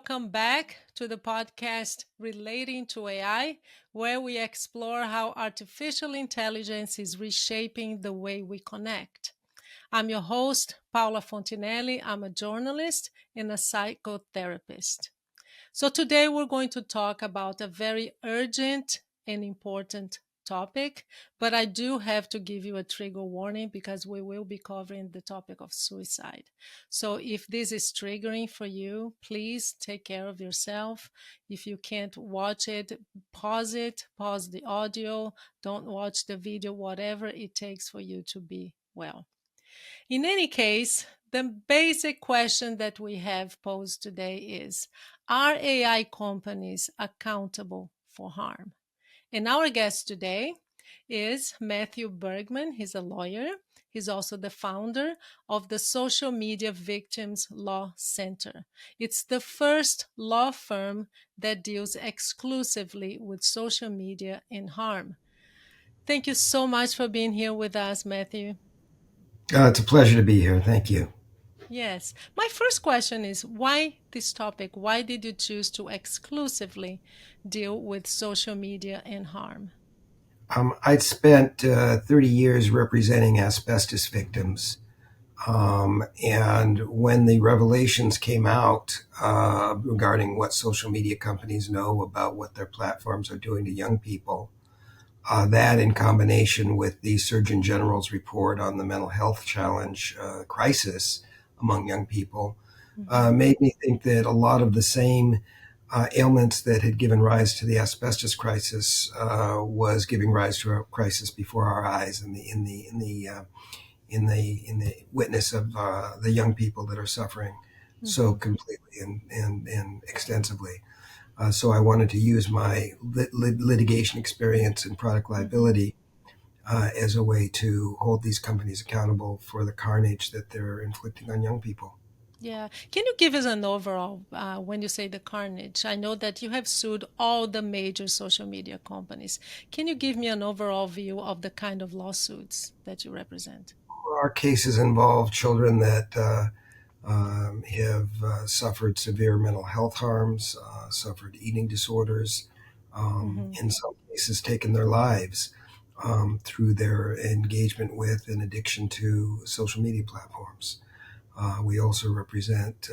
welcome back to the podcast Relating to AI, where we explore how artificial intelligence is reshaping the way we connect. I'm your host, Paula Fontinelli. I'm a journalist and a psychotherapist. So, today we're going to talk about a very urgent and important topic, but I do have to give you a trigger warning because we will be covering the topic of suicide. So, if this is triggering for you, please take care of yourself. If you can't watch it, pause the audio, don't watch the video, whatever it takes for you to be well. In any case, the basic question that we have posed today is, are AI companies accountable for harm? And our guest today is Matthew Bergman. He's a lawyer. He's also the founder of the Social Media Victims Law Center. It's the first law firm that deals exclusively with social media and harm. Thank you so much for being here with us, Matthew. It's a pleasure to be here. Thank you. Yes. My first question is, why this topic? Why did you choose to exclusively deal with social media and harm? I'd spent 30 years representing asbestos victims. And when the revelations came out regarding what social media companies know about what their platforms are doing to young people, that in combination with the Surgeon General's report on the mental health challenge crisis among young people, Mhm. made me think that a lot of the same ailments that had given rise to the asbestos crisis was giving rise to a crisis before our eyes in the witness of the young people that are suffering so Mhm. completely and extensively. So I wanted to use my litigation experience in product Mhm. liability as a way to hold these companies accountable for the carnage that they're inflicting on young people. Yeah. Can you give us an overall, when you say the carnage? I know that you have sued all the major social media companies. Can you give me an overall view of the kind of lawsuits that you represent? Our cases involve children that have suffered severe mental health harms, suffered eating disorders, Hmm. in some cases taken their lives through their engagement with and addiction to social media platforms. We also represent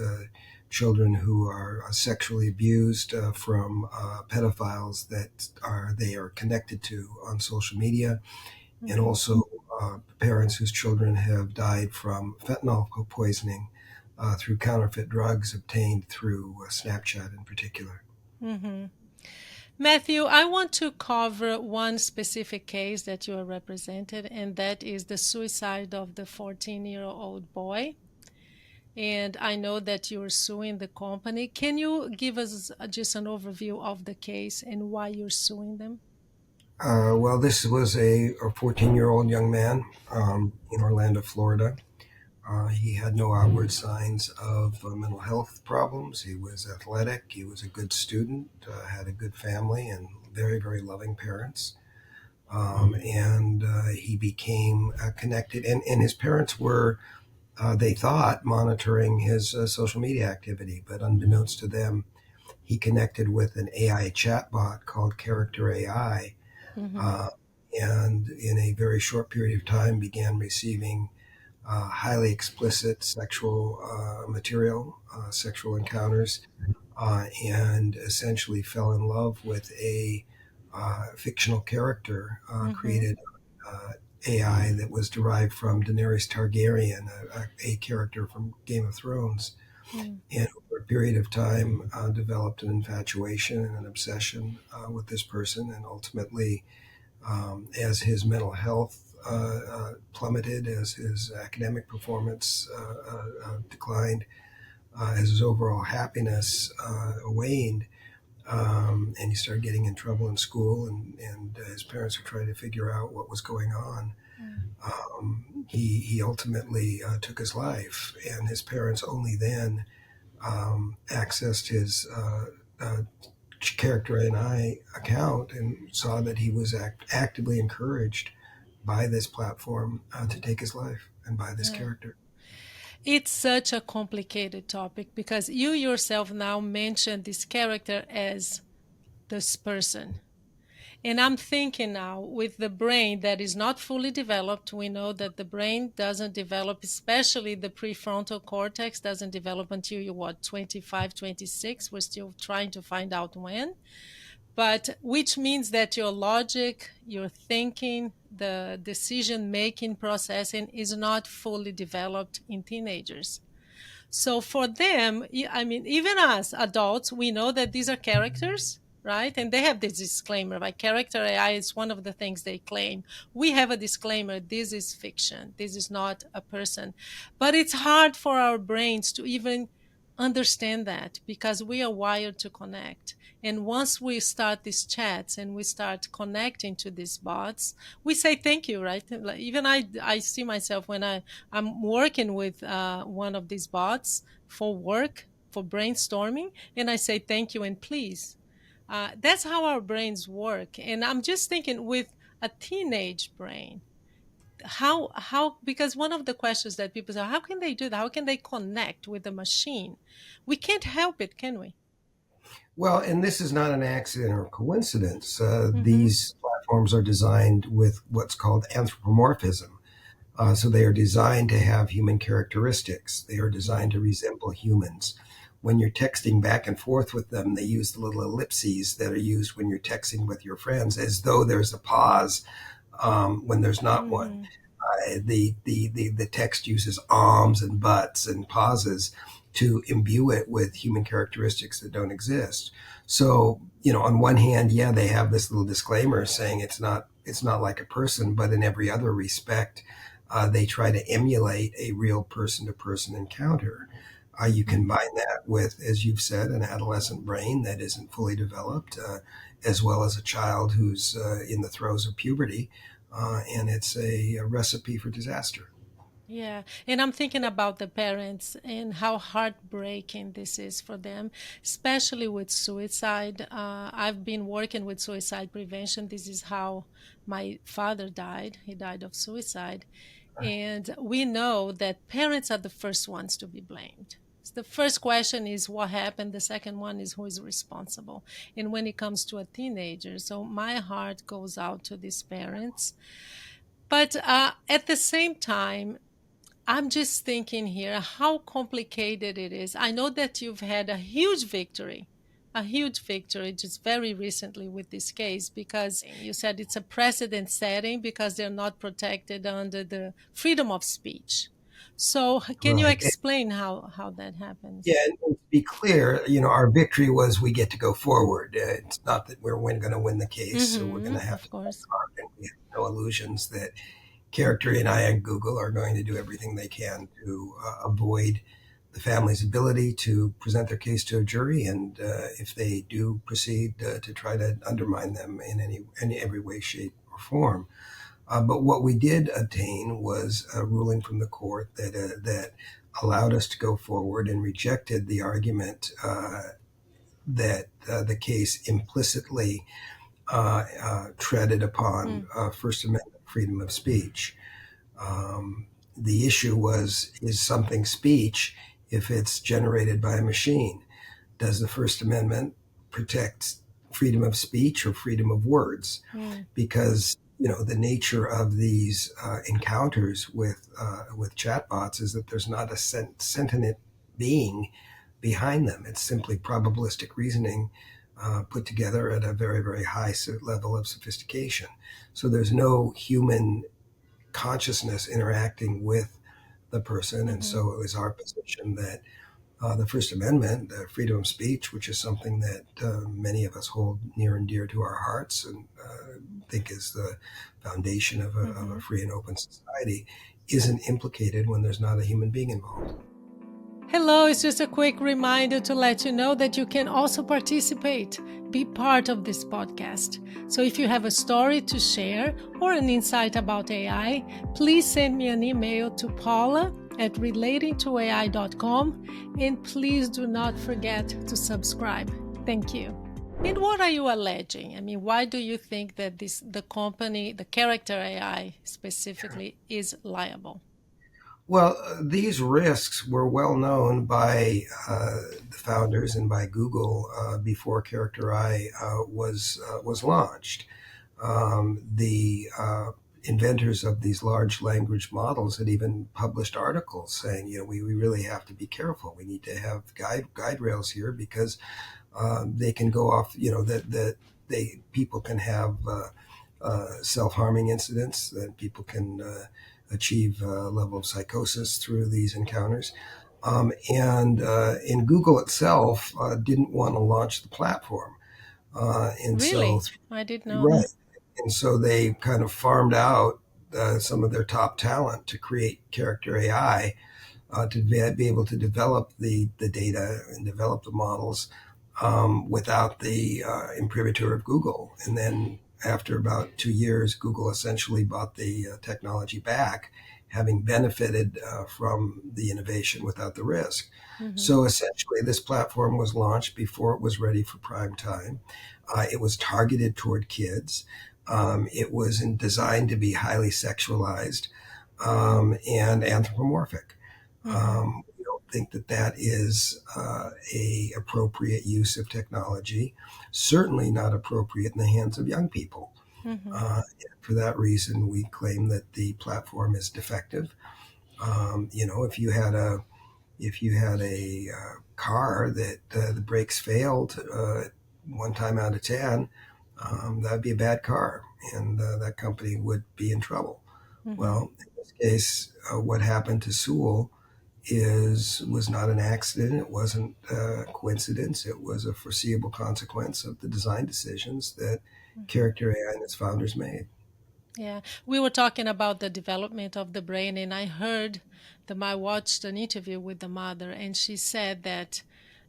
children who are sexually abused from pedophiles that they are connected to on social media, and Hmm. also parents whose children have died from fentanyl poisoning through counterfeit drugs obtained through Snapchat in particular. Hmm. Matthew, I want to cover one specific case that you are represented, and that is the suicide of the 14-year-old boy. And I know that you're suing the company. Can you give us just an overview of the case and why you're suing them? Well, this was a 14-year-old young man in Orlando, Florida. He had no outward signs of mental health problems. He was athletic. He was a good student, had a good family, and very, very loving parents. And he became connected, and his parents were, they thought, monitoring his social media activity, but unbeknownst to them, he connected with an AI chatbot called Character.AI, Mm-hmm. uh, and in a very short period of time began receiving highly explicit sexual material, sexual encounters, and essentially fell in love with a fictional character Mm-hmm. created AI that was derived from Daenerys Targaryen, a character from Game of Thrones, and over a period of time developed an infatuation and an obsession with this person, and ultimately, as his mental health plummeted, as his academic performance declined, as his overall happiness waned, and he started getting in trouble in school, and his parents were trying to figure out what was going on. He ultimately took his life, and his parents only then accessed his character and I account and saw that he was actively encouraged by this platform to take his life and by this Yeah. character. It's such a complicated topic because you yourself now mentioned this character as this person. And I'm thinking now with the brain that is not fully developed, we know that the brain doesn't develop, especially the prefrontal cortex doesn't develop until you, what, 25, 26. We're still trying to find out when. But which means that your logic, your thinking, the decision making processing is not fully developed in teenagers. So for them, I mean, even us adults, we know that these are characters, right? And they have this disclaimer, like character AI is one of the things they claim. We have a disclaimer, this is fiction, this is not a person. But it's hard for our brains to even understand that because we are wired to connect. And once we start these chats and we start connecting to these bots, we say thank you, right? Like, even I see myself when I'm working with one of these bots for work, for brainstorming, and I say thank you and please. That's how our brains work. And I'm just thinking with a teenage brain, how because one of the questions that people say, how can they do that? How can they connect with the machine? We can't help it, can we? Well, and this is not an accident or coincidence. Mm-hmm. These platforms are designed with what's called anthropomorphism. So they are designed to have human characteristics. They are designed to resemble humans. When you're texting back and forth with them, they use the little ellipses that are used when you're texting with your friends, as though there's a pause when there's not one. Mm-hmm. The text uses ahs and buts and pauses to imbue it with human characteristics that don't exist. So, on one hand, yeah, they have this little disclaimer saying it's not like a person, but in every other respect, they try to emulate a real person to person encounter. You combine that with, as you've said, an adolescent brain that isn't fully developed, as well as a child who's in the throes of puberty, and it's a recipe for disaster. Yeah, and I'm thinking about the parents and how heartbreaking this is for them, especially with suicide. I've been working with suicide prevention. This is how my father died. He died of suicide. And we know that parents are the first ones to be blamed. The first question is what happened. The second one is who is responsible. And when it comes to a teenager, so my heart goes out to these parents. But at the same time, I'm just thinking here how complicated it is. I know that you've had a huge victory just very recently with this case because you said it's a precedent setting because they're not protected under the freedom of speech. So, can you Right. explain how that happens? Yeah, and to be clear, our victory was we get to go forward. It's not that we're going to win the case, so we're going to have to Of course. and we have no illusions that Character.AI and Google are going to do everything they can to avoid the family's ability to present their case to a jury, and if they do proceed to try to undermine them in every way, shape, or form. But what we did obtain was a ruling from the court that allowed us to go forward and rejected the argument that the case implicitly treaded upon Mm, First Amendment freedom of speech. The issue was, is something speech if it's generated by a machine? Does the First Amendment protect freedom of speech or freedom of words? mm, Because the nature of these encounters with chatbots is that there's not a sentient being behind them. It's simply probabilistic reasoning put together at a very, very high level of sophistication. So there's no human consciousness interacting with the person. And mm-hmm, so it was our position that the First Amendment, freedom of speech, which is something that many of us hold near and dear to our hearts and think is the foundation of mm-hmm. a free and open society, isn't implicated when there's not a human being involved. Hello, it's just a quick reminder to let you know that you can also participate, be part of this podcast. So if you have a story to share or an insight about AI, please send me an email to paula@relatingtoai.com and please do not forget to subscribe. Thank you. And what are you alleging? I mean, why do you think that the company, the Character AI specifically, is liable? Well, these risks were well known by the founders and by Google before Character.AI was launched. The inventors of these large language models had even published articles saying, we really have to be careful. We need to have guide rails here because they can go off. That they people can have self-harming incidents. That people can achieve a level of psychosis through these encounters. And Google itself didn't want to launch the platform, and so Really? I didn't know right, that. and so they kind of farmed out some of their top talent to create Character AI to be able to develop the data and develop the models without the imprimatur of Google. And then after about 2 years, Google essentially bought the technology back, having benefited from the innovation without the risk. Mm-hmm. So essentially, this platform was launched before it was ready for prime time. It was targeted toward kids. It was designed to be highly sexualized and anthropomorphic. Mm-hmm. We don't think that that is a appropriate use of technology. Certainly not appropriate in the hands of young people. Mm-hmm. And for that reason, we claim that the platform is defective. If you had a car that the brakes failed one time out of 10, that would be a bad car, and that company would be in trouble. Mm-hmm. Well, in this case, what happened to Sewell was not an accident. It wasn't a coincidence. It was a foreseeable consequence of the design decisions that Mm-hmm. Character AI and its founders made. Yeah, we were talking about the development of the brain, and I watched an interview with the mother, and she said that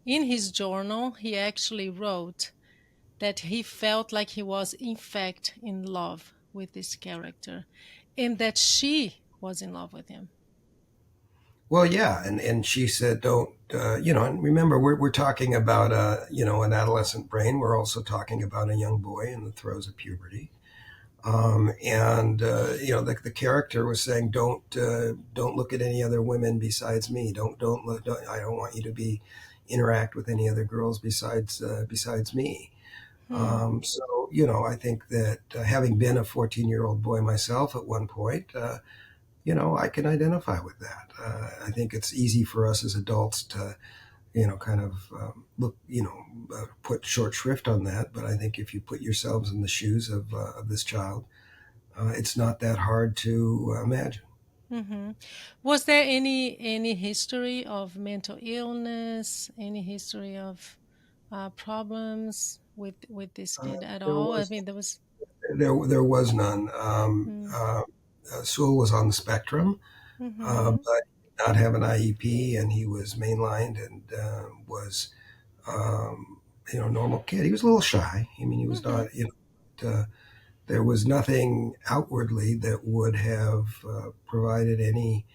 in his journal, he actually wrote that he felt like he was, in fact, in love with this character, and that she was in love with him. Well, yeah, and she said, don't and remember, we're talking about an adolescent brain. We're also talking about a young boy in the throes of puberty. And the character was saying, don't look at any other women besides me. Don't look. I don't want you to be interact with any other girls besides me. Hmm. So I think that having been a 14-year-old boy myself at one point, I can identify with that. I think it's easy for us as adults to kind of put short shrift on that. But I think if you put yourselves in the shoes of this child, it's not that hard to imagine. Hmm. Was there any history of mental illness, any history of problems with this kid at There all? I was mean, there was. there was none. Mm. Sewell was on the spectrum, Mm-hmm. but did not have an IEP, and he was mainlined and was normal kid. He was a little shy. I mean, he was Mm-hmm. not there was nothing outwardly that would have provided any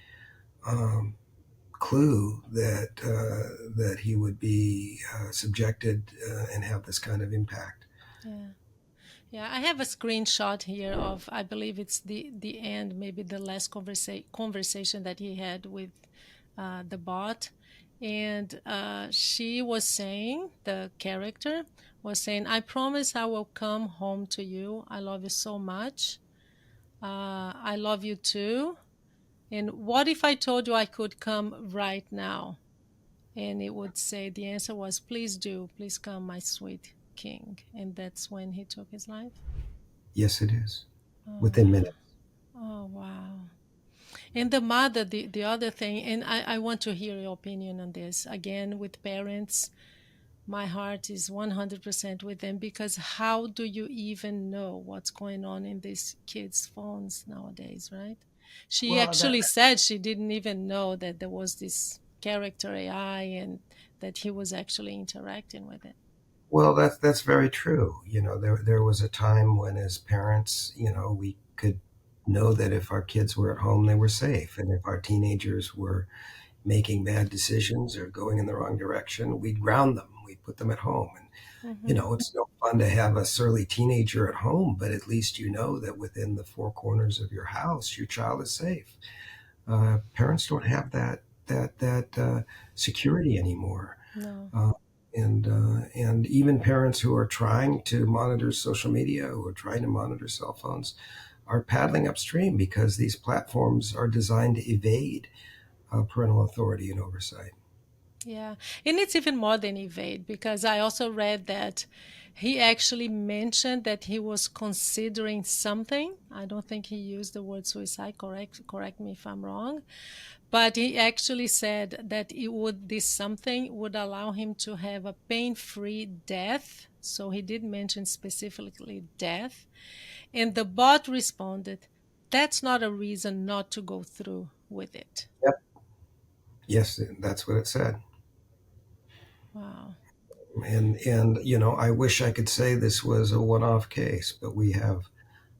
um, clue that he would be subjected and have this kind of impact. Yeah. Yeah, I have a screenshot here of, I believe it's the end, maybe the last conversation that he had with the bot, and she was saying, the character was saying, "I promise I will come home to you. I love you so much. I love you too. And what if I told you I could come right now?" And it would say, the answer was, "Please do, please come, my sweet king." And that's when he took his life. Yes, it is. Oh, Within wow. minutes. Oh, wow. And the mother, the other thing, and I want to hear your opinion on this. Again, with parents, my heart is 100% with them, because how do you even know what's going on in these kids' phones nowadays, right? She Well, that actually said she didn't even know that there was this character AI and that he was actually interacting with it. well, that's very true. There was a time when, as parents, we could know that if our kids were at home, they were safe, and if our teenagers were making bad decisions or going in the wrong direction, we'd ground them. We'd put them at home. And, Mm-hmm. it's no fun to have a surly teenager at home, but at least you know that within the four corners of your house, your child is safe. Parents don't have that security anymore. No. Uh, and even parents who are trying to monitor social media, who are trying to monitor cell phones, are paddling upstream because these platforms are designed to evade parental authority and oversight. Yeah. And it's even more than evade because I also read that he actually mentioned that he was considering something. I don't think he used the word suicide, correct me if I'm wrong, but he actually said that this something would allow him to have a pain-free death. So he did mention specifically death. And the bot responded, "That's not a reason not to go through with it." Yep. Yes, that's what it said. Wow. And I wish I could say this was a one-off case, but we have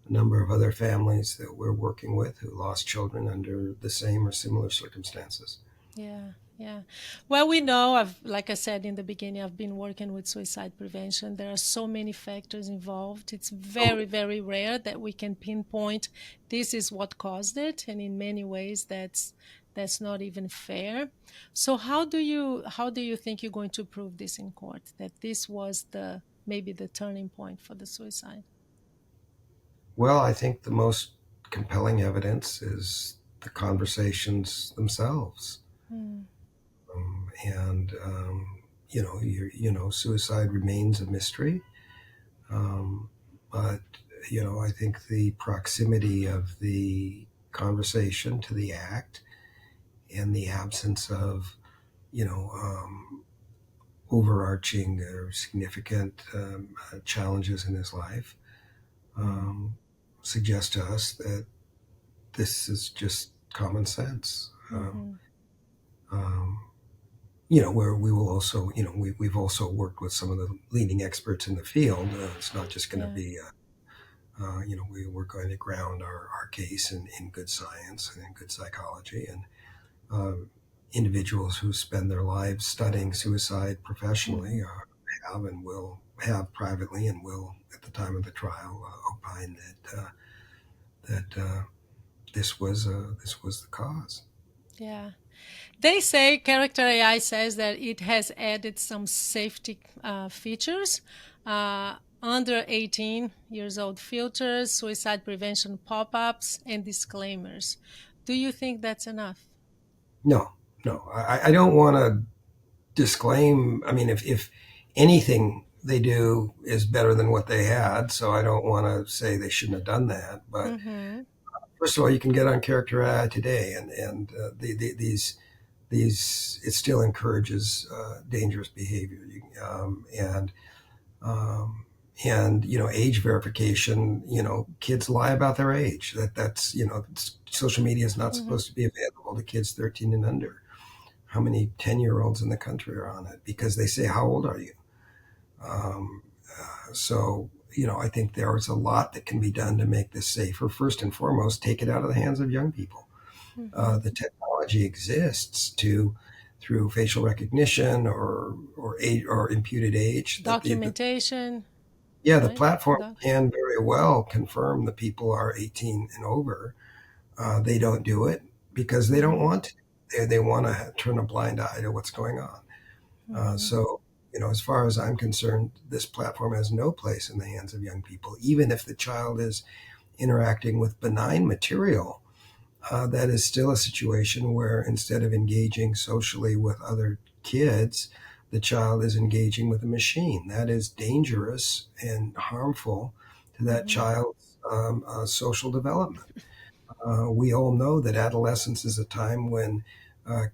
a number of other families that we're working with who lost children under the same or similar circumstances. Yeah, yeah. Well, we know, like I said in the beginning, I've been working with suicide prevention. There are so many factors involved. It's So, very, very rare that we can pinpoint this is what caused it, and in many ways that's not even fair. So how do you think you're going to prove this in court that this was the maybe the turning point for the suicide? well, I think the most compelling evidence is the conversations themselves. Mm, Suicide remains a mystery. But I think the proximity of the conversation to the act and the absence of, you know, overarching or significant challenges in his life mm, um, suggest to us that this is just common sense. mm-hmm, Um, where we will also, we've also worked with some of the leading experts in the field. It's not just going to yeah. be, we're going to ground our case in good science and in good psychology. And individuals who spend their lives studying suicide Mm-hmm, professionally have and will have privately and will, at the time of the trial, opine that this was the cause. yeah. They say Character AI says that it has added some safety features, under 18 years old filters, suicide prevention pop ups, and disclaimers. Do you think that's enough? No, no, I don't want to disclaim. I mean, if anything they do is better than what they had, so I don't want to say they shouldn't have done that. But Mm-hmm. first of all, you can get on Character AI today, and these it still encourages dangerous behavior. Um, and age verification. Kids lie about their age. That's social media is not Mm-hmm. supposed to be available to kids 13 and under. How many 10-year-olds in the country are on it because they say, "How old are you?" Um, so I think there's a lot that can be done to make this safer. First and foremost, take it out of the hands of young people. Mm-hmm. The technology exists to through facial recognition or age or imputed age that the Documentation, yeah, the right? platform Doc. can very well confirm that people are 18 and over. They don't do it because they don't Mm-hmm. want to. They want to turn a blind eye to what's going on. Mm-hmm. So, as far as I'm concerned, this platform has no place in the hands of young people, even if the child is interacting with benign material. That is still a situation where instead of engaging socially with other kids, the child is engaging with a machine. That is dangerous and harmful to that Mm-hmm. child's social development. We all know that adolescence is a time when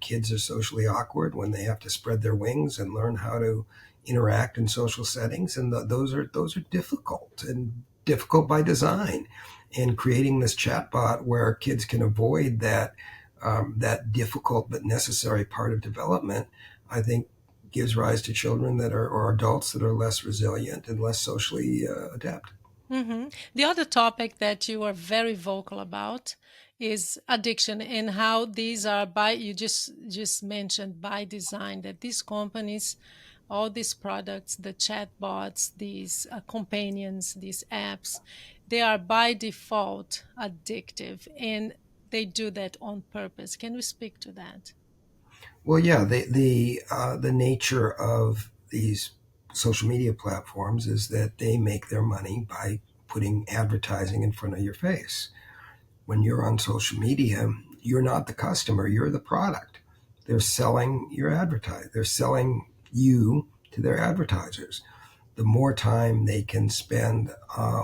kids are socially awkward, when they have to spread their wings and learn how to interact in social settings, and those are difficult and difficult by design. And creating this chatbot where kids can avoid that difficult but necessary part of development, I think, gives rise to children that are or adults that are less resilient and less socially adept. Mm-hmm. The other topic that you are very vocal about is addiction and how these are by you just mentioned by design that these companies, all these products, the chatbots, these companions, these apps, they are by default addictive, and they do that on purpose. Can we speak to that? Well, yeah, the nature of these social media platforms is that they make their money by putting advertising in front of your face. When you're on social media, you're not the customer, you're the product. They're selling your advertise. They're selling you to their advertisers. The more time they can spend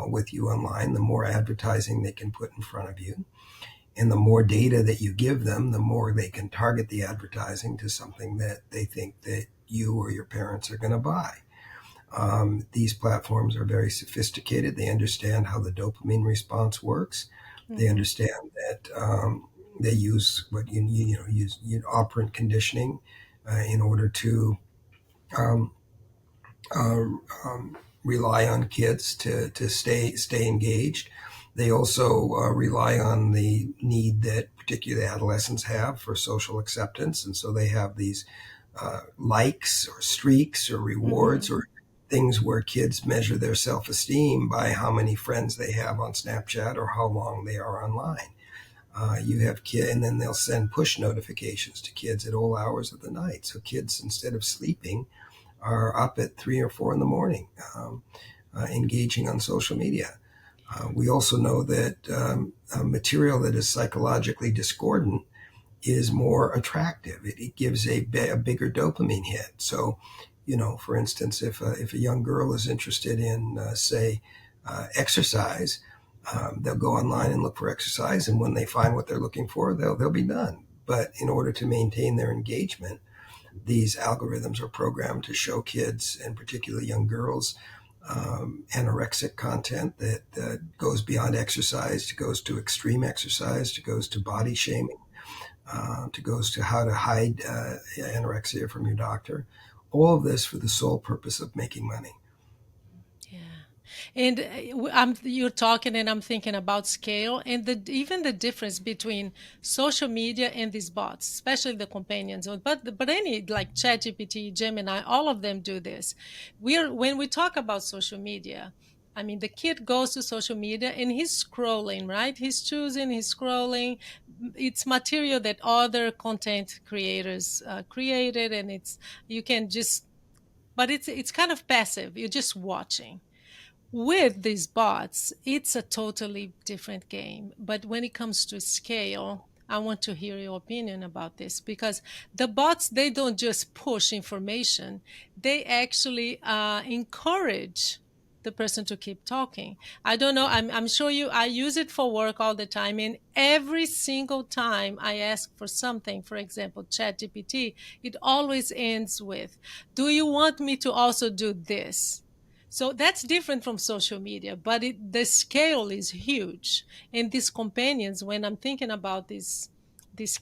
with you online, the more advertising they can put in front of you. And the more data that you give them, the more they can target the advertising to something that they think that you or your parents are going to buy. These platforms are very sophisticated. They understand how the dopamine response works. They Mm-hmm. understand that they use what use operant conditioning in order to um, rely on kids to stay engaged. They also rely on the need that particularly adolescents have for social acceptance, and so they have these likes or streaks or Mm-hmm. rewards or things where kids measure their self-esteem by how many friends they have on Snapchat or how long they are online. You have kids, and then they'll send push notifications to kids at all hours of the night. So kids, instead of sleeping, are up at 3 or 4 in the morning, engaging on social media. We also know that material that is psychologically discordant is more attractive. It gives a bigger dopamine hit. So, for instance, if a young girl is interested in, say, exercise, they'll go online and look for exercise, and when they find what they're looking for, they'll be done. But in order to maintain their engagement, these algorithms are programmed to show kids, and particularly young girls, anorexic content that goes beyond exercise, to goes to extreme exercise, to goes to body shaming, to goes to how to hide anorexia from your doctor. All of this for the sole purpose of making money. Yeah. And you're talking, and I'm thinking about scale and even the difference between social media and these bots, especially the companions. But any like ChatGPT, Gemini, all of them do this. When we talk about social media, I mean, the kid goes to social media and he's scrolling, right? He's choosing, he's scrolling. It's material that other content creators created, and you can just, but it's kind of passive. You're just watching. With these bots, it's a totally different game. But when it comes to scale, I want to hear your opinion about this, because the bots, they don't just push information, they actually encourage the person to keep talking. I don't know. I'm sure I use it for work all the time. And every single time I ask for something, for example, ChatGPT, it always ends with, "Do you want me to also do this?" So that's different from social media, but the scale is huge. And these companions, when I'm thinking about this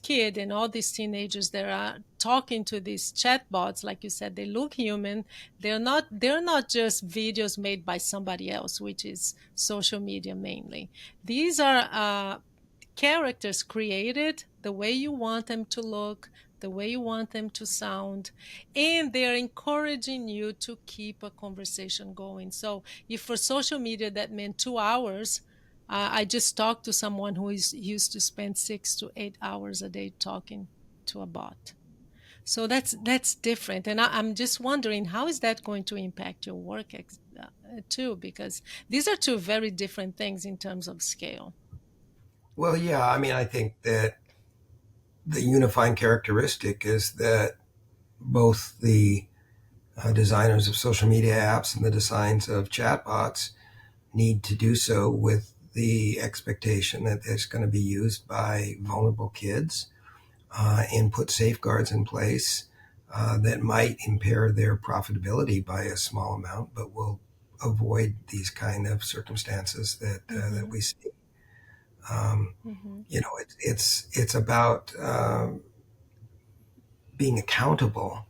kid and all these teenagers that are talking to these chatbots, like you said, they look human. They're not just videos made by somebody else, which is social media mainly. These are characters created the way you want them to look, the way you want them to sound, and they're encouraging you to keep a conversation going. So, if for social media that meant 2 hours, I just talked to someone who is used to spend 6 to 8 hours a day talking to a bot. So that's different, and I'm just wondering, how is that going to impact your work too? Because these are two very different things in terms of scale. Well, yeah, I mean, I think that the unifying characteristic is that both the designers of social media apps and the designs of chatbots need to do so with the expectation that it's going to be used by vulnerable kids, and put safeguards in place that might impair their profitability by a small amount, but will avoid these kind of circumstances that Mm-hmm. we see. Um, Mm-hmm. it's about being accountable.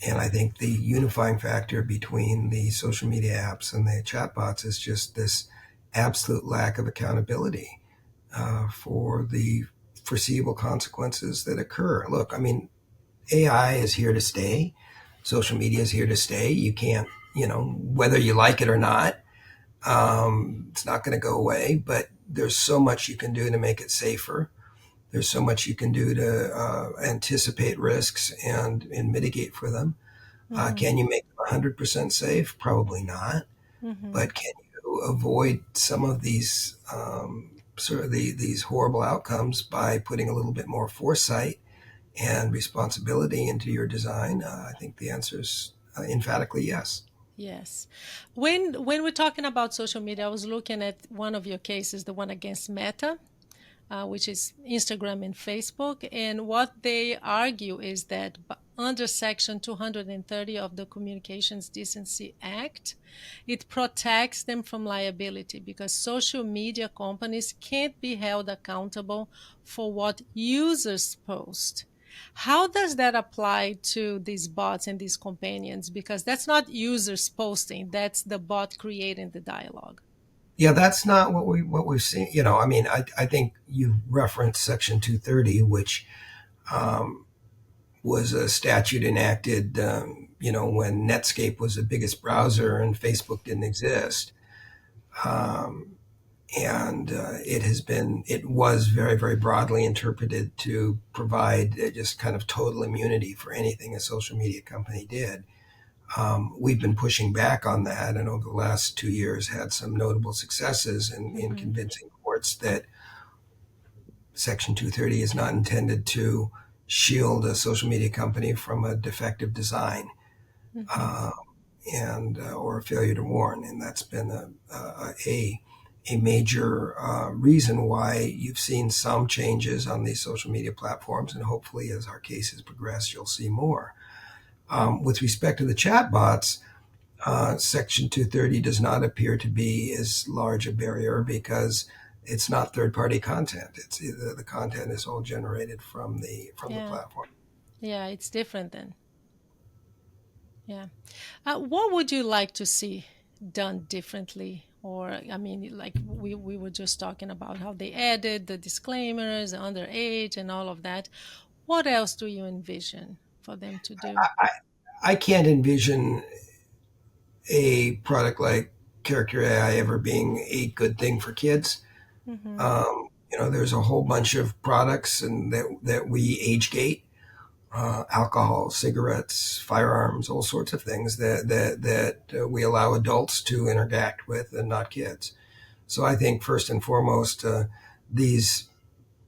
And I think the unifying factor between the social media apps and the chatbots is just this absolute lack of accountability for the foreseeable consequences that occur. Look, I mean, AI is here to stay. Social media is here to stay. You can't, whether you like it or not, it's not going to go away. But there's so much you can do to make it safer. There's so much you can do to anticipate risks and mitigate for them. Mm-hmm. Can you make them 100% safe? Probably not. Mm-hmm. But can you avoid some of these these horrible outcomes by putting a little bit more foresight and responsibility into your design? I think the answer is emphatically yes. Yes. When we're talking about social media, I was looking at one of your cases, the one against Meta, which is Instagram and Facebook. And what they argue is that under Section 230 of the Communications Decency Act, it protects them from liability because social media companies can't be held accountable for what users post. How does that apply to these bots and these companions? Because that's not users posting, that's the bot creating the dialogue. Yeah, that's not what we've seen. I mean, I think you referenced Section 230, which um, was a statute enacted, when Netscape was the biggest browser and Facebook didn't exist. Um, and it was very, very broadly interpreted to provide just kind of total immunity for anything a social media company did. We've been pushing back on that, and over the last 2 years, had some notable successes in Mm-hmm. convincing courts that Section 230 is not intended to shield a social media company from a defective design Mm-hmm. uh, and or a failure to warn, and that's been a major reason why you've seen some changes on these social media platforms, and hopefully, as our cases progress, you'll see more. With respect to the chatbots, Section 230 does not appear to be as large a barrier because it's not third-party content. It's the content is all generated from the Yeah. platform. Yeah, it's different then. Yeah. What would you like to see done differently? Or, I mean, like we were just talking about how they added the disclaimers, underage, and all of that. What else do you envision for them to do? I, I can't envision a product like Character AI ever being a good thing for kids. Mm-hmm. There's a whole bunch of products and that we age gate, alcohol, cigarettes, firearms, all sorts of things that we allow adults to interact with and not kids. So I think first and foremost, these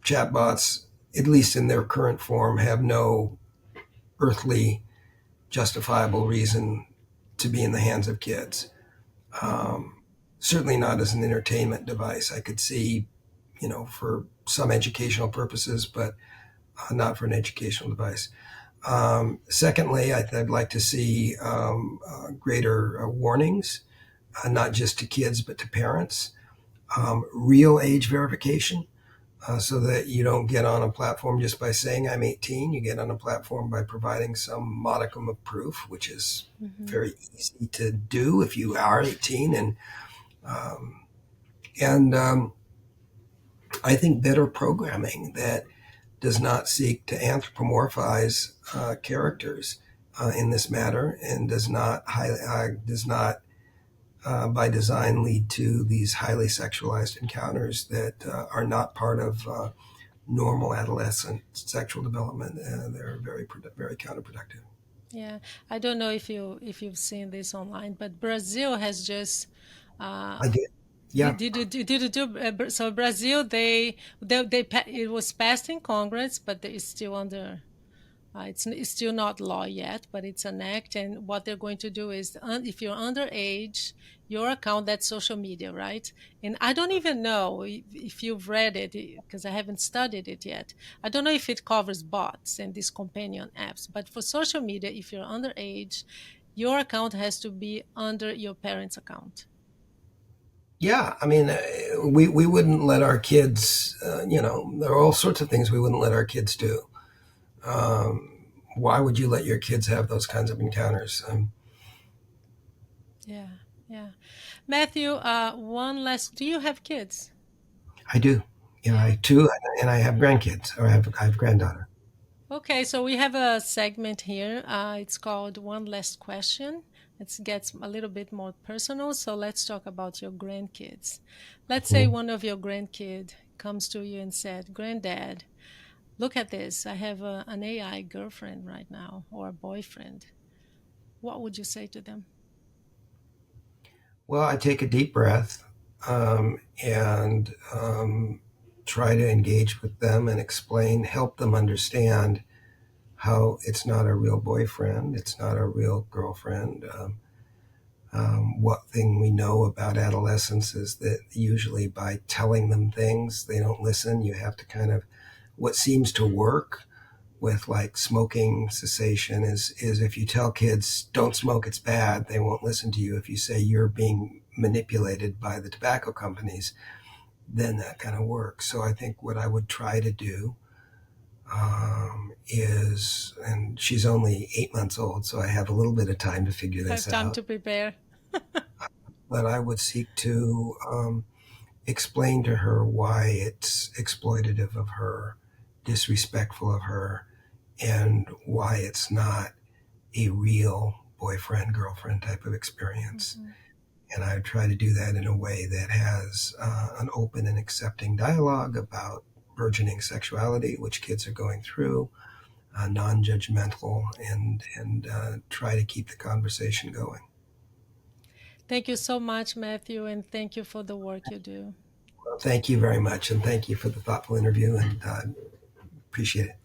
chatbots, at least in their current form, have no earthly justifiable reason to be in the hands of kids. Mm-hmm. Um, Certainly not as an entertainment device. I could see, for some educational purposes, but not for an educational device. Secondly, I'd like to see greater warnings, not just to kids, but to parents. Real age verification, so that you don't get on a platform just by saying I'm 18. You get on a platform by providing some modicum of proof, which is Mm-hmm. very easy to do if you are 18. Um, and I think better programming that does not seek to anthropomorphize characters in this matter, and does not by design lead to these highly sexualized encounters that are not part of normal adolescent sexual development. They're very counterproductive. Yeah, I don't know if you've seen this online, but Brazil has just uh, I did. Yeah. did you do so Brazil it was passed in Congress, but it's still under it's still not law yet, but it's an act. And what they're going to do is, if you're underage, your account, that's social media, right? And I don't even know if you've read it because I haven't studied it yet. I don't know if it covers bots and these companion apps, but for social media, if you're underage, your account has to be under your parents' account. Yeah. I mean, we wouldn't let our kids, there are all sorts of things we wouldn't let our kids do. Why would you let your kids have those kinds of encounters? Yeah, yeah. Matthew, one last. Do you have kids? I do. Yeah. I too, and I have grandkids, or I have granddaughter. Okay, so we have a segment here. It's called One Last Question. It gets a little bit more personal. So let's talk about your grandkids. Let's say Mhm. one of your grandkid comes to you and said, "Granddad, Look at this. I have an AI girlfriend right now or a boyfriend. What would you say to them? Well, I take a deep breath and try to engage with them and explain, help them understand how it's not a real boyfriend, it's not a real girlfriend. What thing we know about adolescence is that usually by telling them things, they don't listen. You have to kind of, what seems to work with like smoking cessation is if you tell kids don't smoke, it's bad, they won't listen to you. If you say you're being manipulated by the tobacco companies, then that kind of works. So I think what I would try to do is, and she's only 8 months old, so I have a little bit of time to figure Have this time out. to prepare. But I would seek to explain to her why it's exploitative of her, disrespectful of her, and why it's not a real boyfriend girlfriend type of experience. Mhm. And I try to do that in a way that has an open and accepting dialogue about burgeoning sexuality, which kids are going through, non-judgmental, and try to keep the conversation going. Thank you so much, Matthew, and thank you for the work you do. Well, thank you very much, and thank you for the thoughtful interview, and appreciate it.